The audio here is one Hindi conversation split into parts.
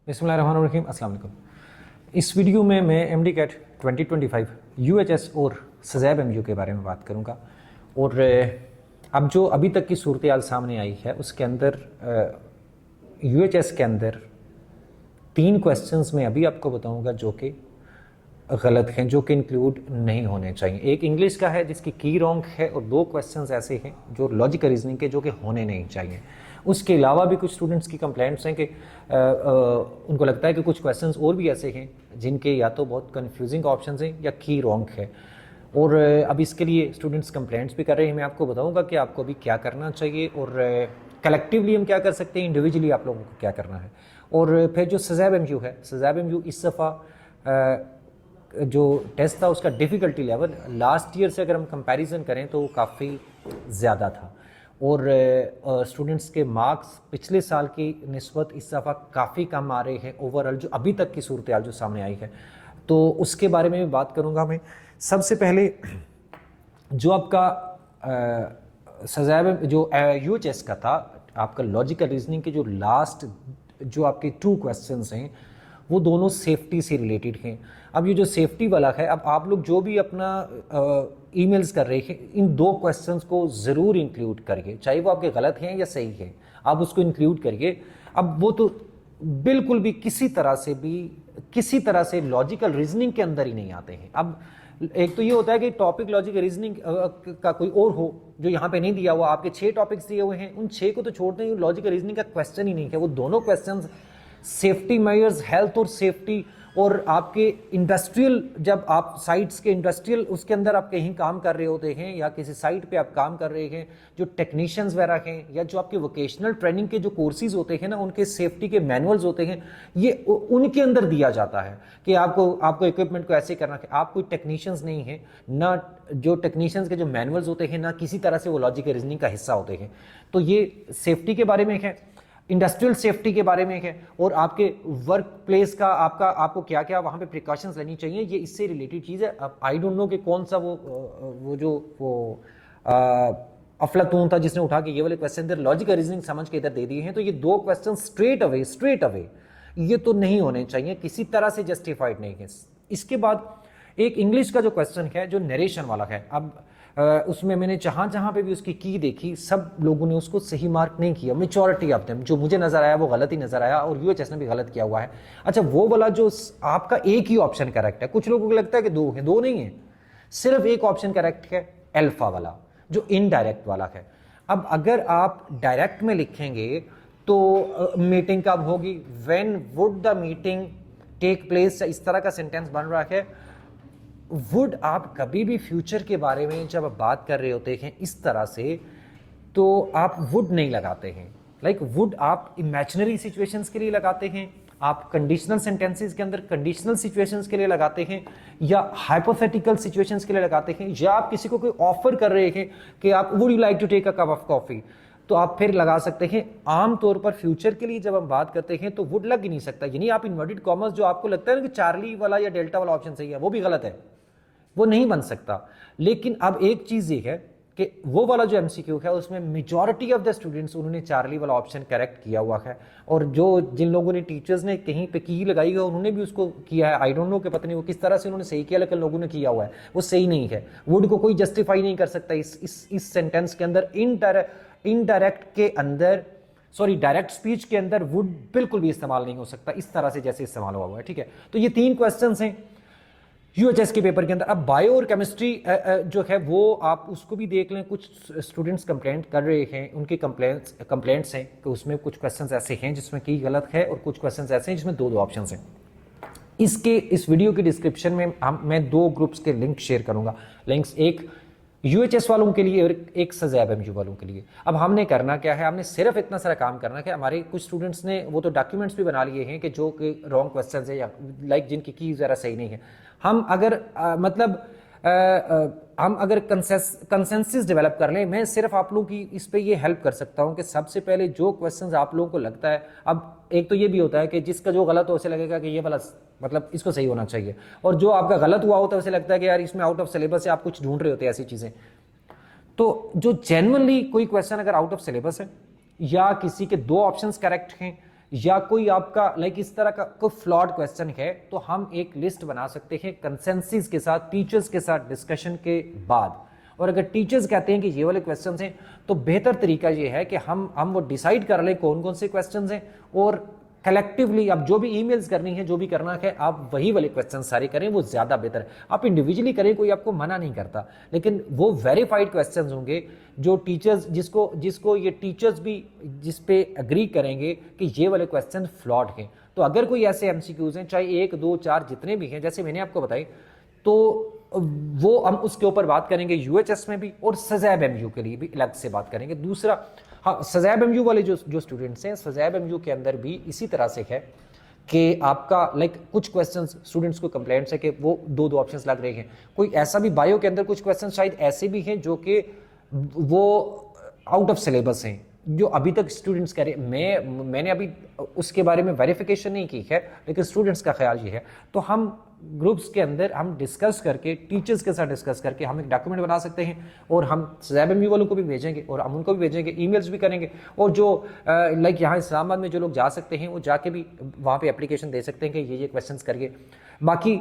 बिस्मिल्लाहिर्रहमानिर्रहीम, अस्सलाम वालेकुम। इस वीडियो में मैं एमडी कैट 2025 यूएचएस और सज़ैब एमयू के बारे में बात करूंगा। और अब जो अभी तक की सूरत हाल सामने आई है उसके अंदर यूएचएस के अंदर 3 क्वेश्चंस में अभी आपको बताऊंगा जो कि गलत हैं, जो कि इंक्लूड नहीं होने चाहिए। एक इंग्लिश का है जिसकी की रॉन्ग है और 2 क्वेश्चंस ऐसे हैं जो लॉजिकल रीजनिंग के जो कि होने नहीं चाहिए। उसके अलावा भी कुछ स्टूडेंट्स की कंप्लेंट्स हैं कि उनको लगता है कि कुछ क्वेश्चंस और भी ऐसे हैं जिनके या तो बहुत कंफ्यूजिंग ऑप्शंस हैं या की रॉन्ग है। और अब इसके लिए स्टूडेंट्स कंप्लेंट्स भी कर रहे हैं। मैं आपको बताऊंगा कि आपको अभी क्या करना चाहिए और कलेक्टिवली हम क्या कर सकते हैं, इंडिविजुअली आप लोगों को क्या करना है। और फिर जो सज़ैब एमयू है, सज़ैब एमयू इस दफ़ा जो टेस्ट था उसका डिफ़िकल्टी लेवल लास्ट ईयर से अगर हम कंपैरिजन करें तो काफ़ी ज़्यादा था और स्टूडेंट्स के मार्क्स पिछले साल की निस्बत इस दफ़ा काफ़ी कम आ रहे हैं ओवरऑल, जो अभी तक की सूरत हाल जो सामने आई है। तो उसके बारे में भी बात करूँगा मैं। सबसे पहले जो आपका सज़ैब जो यूएचएस का था, आपका लॉजिकल रीजनिंग के जो लास्ट जो आपके 2 क्वेश्चंस हैं वो दोनों सेफ्टी से रिलेटेड हैं। अब ये जो सेफ्टी वाला है, अब आप लोग जो भी अपना ईमेल्स कर रहे हैं इन 2 क्वेश्चंस को ज़रूर इंक्लूड करिए, चाहे वो आपके गलत हैं या सही हैं, आप उसको इंक्लूड करिए। अब वो तो बिल्कुल भी किसी तरह से लॉजिकल रीजनिंग के अंदर ही नहीं आते हैं। अब एक तो ये होता है कि टॉपिक लॉजिकल रीजनिंग का कोई और हो जो यहाँ पे नहीं दिया हुआ, आपके 6 टॉपिक्स दिए हुए हैं, उन 6 को तो छोड़ते हैं, लॉजिकल रीजनिंग का क्वेश्चन ही नहीं है। वो दोनों क्वेश्चन सेफ्टी मेजर्स, हेल्थ और सेफ्टी, और आपके इंडस्ट्रियल, जब आप साइट्स के इंडस्ट्रियल उसके अंदर आप कहीं काम कर रहे होते हैं या किसी साइट पे आप काम कर रहे हैं, जो टेक्नीशियंस वगैरह हैं या जो आपके वोकेशनल ट्रेनिंग के जो कोर्सेज होते हैं ना, उनके सेफ्टी के मैनुअल्स होते हैं, ये उनके अंदर दिया जाता है कि आपको इक्विपमेंट को ऐसे करना है। आप कोई टेक्नीशियंस नहीं हैं ना, जो टेक्नीशियंस के जो मैनुअल्स होते हैं ना किसी तरह से वो लॉजिकल रीजनिंग का हिस्सा होते हैं। तो ये सेफ्टी के बारे में है, इंडस्ट्रियल सेफ्टी के बारे में है, और आपके वर्क प्लेस का आपको क्या क्या वहाँ पे प्रिकॉशंस लेनी चाहिए, ये इससे रिलेटेड चीज़ है। अब आई डोंट नो कि कौन सा वो अफलातून था जिसने उठा के ये वाले क्वेश्चन इधर लॉजिकल रीजनिंग समझ के इधर दे दिए हैं। तो ये 2 क्वेश्चन स्ट्रेट अवे ये तो नहीं होने चाहिए, किसी तरह से जस्टिफाइड नहीं है। इसके बाद एक इंग्लिश का जो क्वेश्चन है जो नरेशन वाला है, अब उसमें मैंने जहाँ पे भी उसकी की देखी, सब लोगों ने उसको सही मार्क नहीं किया। मेजॉरिटी ऑफ देम जो मुझे नज़र आया वो गलत ही नज़र आया, और यूएचएस ने भी गलत किया हुआ है। अच्छा, वो वाला जो आपका एक ही ऑप्शन करेक्ट है, कुछ लोगों को लगता है कि 2 है, 2 नहीं है, सिर्फ एक ऑप्शन करेक्ट है, अल्फा वाला जो इनडायरेक्ट वाला है। अब अगर आप डायरेक्ट में लिखेंगे तो मीटिंग कब होगी, when would the meeting take place, इस तरह का सेंटेंस बन रहा है। वुड आप कभी भी फ्यूचर के बारे में जब आप बात कर रहे होते हैं इस तरह से, तो आप वुड नहीं लगाते हैं। लाइक वुड आप इमेजिनरी सिचुएशंस के लिए लगाते हैं, आप कंडीशनल सेंटेंसेस के अंदर कंडीशनल सिचुएशंस के लिए लगाते हैं, या हाइपोथेटिकल सिचुएशंस के लिए लगाते हैं, या आप किसी को कोई ऑफर कर रहे हैं कि आप would you like to take a cup of coffee, तो आप फिर लगा सकते हैं। आमतौर पर फ्यूचर के लिए जब हम बात करते हैं तो वुड लग ही नहीं सकता, यानी आप इन्वर्टेड कॉमर्स जो आपको लगता है ना कि चार्ली वाला या डेल्टा वाला ऑप्शन सही है, वो भी गलत है, वो नहीं बन सकता। लेकिन अब एक चीज़ ये है कि वो वाला जो एमसीक्यू है उसमें मेजॉरिटी ऑफ द स्टूडेंट्स उन्होंने चार्ली वाला ऑप्शन करेक्ट किया हुआ है, और जिन लोगों ने टीचर्स ने कहीं पे की लगाई है उन्होंने भी उसको किया है। आई डोंट नो कि पता नहीं वो किस तरह से उन्होंने सही किया, लेकिन लोगों ने किया हुआ है, वो सही नहीं है। वुड को कोई जस्टिफाई नहीं कर सकता इस सेंटेंस के अंदर। इनडायरेक्ट के अंदर, सॉरी डायरेक्ट स्पीच के अंदर वुड बिल्कुल भी इस्तेमाल नहीं हो सकता इस तरह से जैसे इस्तेमाल हुआ है, ठीक है। तो ये 3 क्वेश्चंस हैं यूएचएस के पेपर के अंदर। अब बायो और केमिस्ट्री जो है वो आप उसको भी देख लें। कुछ स्टूडेंट्स कंप्लेंट कर रहे हैं, उनके कंप्लेंट्स हैं कि उसमें कुछ क्वेश्चंस ऐसे हैं जिसमें की गलत है और कुछ क्वेश्चंस ऐसे हैं जिसमें 2 ऑप्शंस हैं। इस वीडियो के डिस्क्रिप्शन में मैं 2 ग्रुप्स के लिंक शेयर करूंगा, लिंक्स एक यूएचएस वालों के लिए और एक सज़ैब एमयू वालों के लिए। अब हमने करना क्या है, हमने सिर्फ इतना सारा काम करना है। हमारे कुछ स्टूडेंट्स ने वो तो डॉक्यूमेंट्स भी बना लिए हैं कि जो कि रॉन्ग क्वेश्चन है या लाइक जिनकी की ज़रा सही नहीं है। हम अगर हम अगर कंसेंसस डेवलप कर लें, मैं सिर्फ आप लोगों की इस पे ये हेल्प कर सकता हूँ कि सबसे पहले जो क्वेश्चंस आप लोगों को लगता है, अब एक तो ये भी होता है कि जिसका जो गलत हो उसे लगेगा कि ये वाला मतलब इसको सही होना चाहिए, और जो आपका गलत हुआ होता है उसे लगता है कि यार इसमें आउट ऑफ सिलेबस है, आप कुछ ढूंढ रहे होते हैं ऐसी चीज़ें। तो जो जेन्युइनली कोई क्वेश्चन अगर आउट ऑफ सिलेबस है या किसी के 2 ऑप्शंस करेक्ट हैं या कोई आपका लाइक इस तरह का कोई फ्लॉड क्वेश्चन है, तो हम एक लिस्ट बना सकते हैं कंसेंसस के साथ, टीचर्स के साथ डिस्कशन के बाद। और अगर टीचर्स कहते हैं कि ये वाले क्वेश्चंस हैं, तो बेहतर तरीका ये है कि हम वो डिसाइड कर लें कौन कौन से क्वेश्चंस हैं, और कलेक्टिवली आप जो भी ईमेल्स करनी है, जो भी करना है, आप वही वाले क्वेश्चन सारे करें, वो ज़्यादा बेहतर है। आप इंडिविजुअली करें, कोई आपको मना नहीं करता, लेकिन वो वेरीफाइड क्वेश्चंस होंगे जो टीचर्स जिसको ये टीचर्स भी जिस पे एग्री करेंगे कि ये वाले क्वेश्चन फ्लॉड हैं। तो अगर कोई ऐसे एमसीक्यूज हैं, चाहे 1 2 4 जितने भी हैं, जैसे मैंने आपको बताई, तो वो हम उसके ऊपर बात करेंगे यूएचएस में भी, और सजैब एमयू के लिए भी अलग से बात करेंगे। दूसरा, हाँ, सजैब एमयू वाले जो स्टूडेंट्स हैं, सजैब एमयू के अंदर भी इसी तरह से है कि आपका लाइक कुछ क्वेश्चंस स्टूडेंट्स को कंप्लेंट्स है कि वो दो ऑप्शंस लग रहे हैं। कोई ऐसा भी बायो के अंदर कुछ क्वेश्चन शायद ऐसे भी हैं जो कि वो आउट ऑफ सिलेबस हैं, जो अभी तक स्टूडेंट्स कह रहे हैं। मैंने अभी उसके बारे में वेरिफिकेशन नहीं की है, लेकिन स्टूडेंट्स का ख्याल ये है। तो हम ग्रुप्स के अंदर हम डिस्कस करके, टीचर्स के साथ डिस्कस करके हम एक डॉक्यूमेंट बना सकते हैं, और हम सजैब एमयू वालों को भी भेजेंगे और हम उनको भी भेजेंगे, ईमेल्स भी करेंगे। और जो लाइक यहाँ इस्लामाबाद में जो लोग जा सकते हैं, वो जाके भी वहाँ पे एप्लीकेशन दे सकते हैं कि ये क्वेश्चंस करिए। बाकी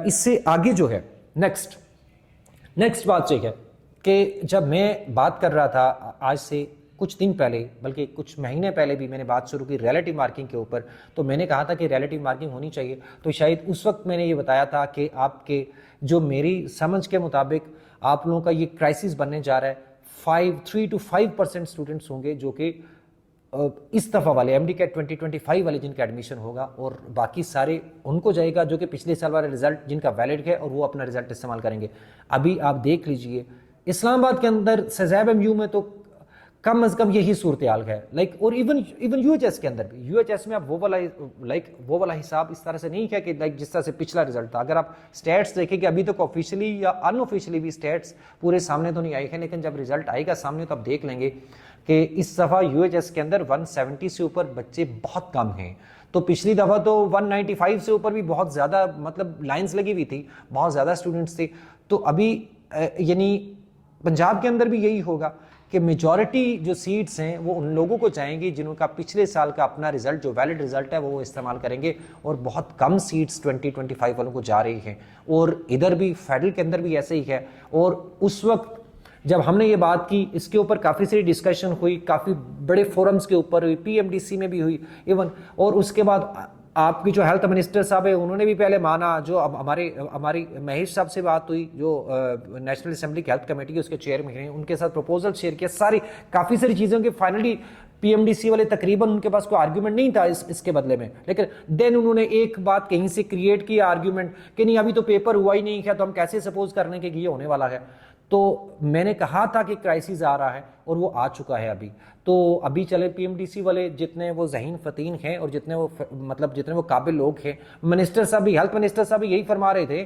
इससे आगे जो है नेक्स्ट बात ये है कि जब मैं बात कर रहा था आज से कुछ दिन पहले, बल्कि कुछ महीने पहले भी मैंने बात शुरू की रिलेटिव मार्किंग के ऊपर, तो मैंने कहा था कि रिलेटिव मार्किंग होनी चाहिए। तो शायद उस वक्त मैंने ये बताया था कि आपके जो मेरी समझ के मुताबिक आप लोगों का ये क्राइसिस बनने जा रहा है। 3 to 5% स्टूडेंट्स होंगे जो कि इस दफ़ा वाले एमडी कैट 2025 वाले जिनका एडमिशन होगा, और बाकी सारे उनको जाएगा जो कि पिछले साल वाले रिजल्ट जिनका वैलिड है, और वो अपना रिजल्ट इस्तेमाल करेंगे। अभी आप देख लीजिए इस्लामाबाद के अंदर सजैब एमयू में तो कम अज कम यही सूरत हाल है, लाइक, और इवन यूएचएस के अंदर भी, यूएचएस में आप वो वाला हिसाब इस तरह से नहीं है कि लाइक जिस तरह से पिछला रिजल्ट था। अगर आप स्टैट्स देखें कि अभी तक ऑफिशियली या अनऑफिशियली भी स्टैट्स पूरे सामने तो नहीं आई है, लेकिन जब रिजल्ट आएगा सामने तो आप देख लेंगे कि इस दफ़ा यूएचएस के अंदर 170 से ऊपर बच्चे बहुत कम हैं। तो पिछली दफ़ा तो 195 से ऊपर भी बहुत ज़्यादा मतलब लाइन्स लगी हुई थी, बहुत ज़्यादा स्टूडेंट्स थे। तो अभी यानी पंजाब के अंदर भी यही होगा कि मेजॉरिटी जो सीट्स हैं वो उन लोगों को जाएंगी जिनका पिछले साल का अपना रिजल्ट जो वैलिड रिजल्ट है वो इस्तेमाल करेंगे, और बहुत कम सीट्स 2025 वालों को जा रही हैं। और इधर भी फेडरल के अंदर भी ऐसे ही है। और उस वक्त जब हमने ये बात की, इसके ऊपर काफ़ी सारी डिस्कशन हुई, काफ़ी बड़े फोरम्स के ऊपर हुई, पीएमडीसी में भी हुई इवन, और उसके बाद आपकी जो हेल्थ मिनिस्टर साहब है उन्होंने भी पहले माना। जो अब हमारी महेश साहब से बात हुई, जो नेशनल असेंबली की हेल्थ कमेटी के उसके चेयरमैन हैं, उनके साथ प्रपोजल शेयर किया, काफ़ी सारी चीज़ों के फाइनली पीएमडीसी वाले तकरीबन उनके पास कोई आर्ग्यूमेंट नहीं था इसके बदले में, लेकिन देन उन्होंने एक बात कहीं से क्रिएट किया आर्ग्यूमेंट कि नहीं अभी तो पेपर हुआ ही नहीं है, तो हम कैसे सपोज करने के ये होने वाला है। तो मैंने कहा था कि क्राइसिस आ रहा है, और वो आ चुका है अभी। तो अभी चले पीएमडीसी वाले जितने वो ज़हीन फतीन हैं और जितने वो काबिल लोग हैं, मिनिस्टर साहब भी, हेल्थ मिनिस्टर साहब भी यही फरमा रहे थे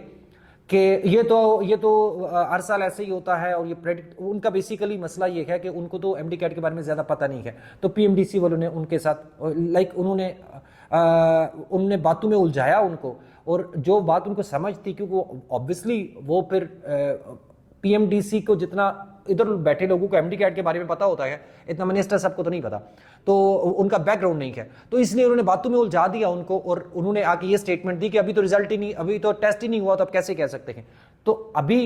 कि ये तो हर साल ऐसे ही होता है, और ये प्रेडिक्ट, उनका बेसिकली मसला ये है कि उनको तो एमडी कैट के बारे में ज़्यादा पता नहीं है। तो पीएमडीसी वालों ने उनके साथ लाइक उन्होंने बातों में उलझाया उनको, और जो बात उनको समझ थी, क्योंकि ऑब्वियसली वो फिर पीएमडीसी को जितना इधर बैठे लोगों को एमडी कैट के बारे में पता होता है, इतना मिनिस्टर साहब को तो नहीं पता, तो उनका बैकग्राउंड नहीं है। तो इसलिए उन्होंने बातों में उलझा दिया उनको, और उन्होंने आके ये स्टेटमेंट दी कि अभी तो रिजल्ट ही नहीं, अभी तो टेस्ट ही नहीं हुआ, तो आप कैसे कह सकते हैं। तो अभी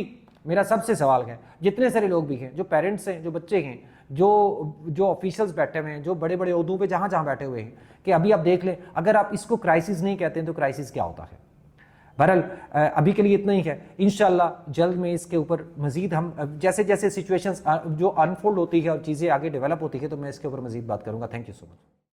मेरा सबसे सवाल है, जितने सारे लोग भी हैं, जो पेरेंट्स हैं, जो बच्चे हैं, जो ऑफिशियल्स बैठे हुए हैं, जो बड़े बड़े ओहदों पे जहाँ बैठे हुए हैं, कि अभी आप देख लें, अगर आप इसको क्राइसिस नहीं कहते हैं तो क्राइसिस क्या होता है। बहरहाल अभी के लिए इतना ही है। इंशाल्लाह जल्द में इसके ऊपर मजीद हम जैसे जैसे सिचुएशंस जो अनफोल्ड होती है और चीज़ें आगे डेवलप होती है, तो मैं इसके ऊपर मजीद बात करूँगा। Thank you so much.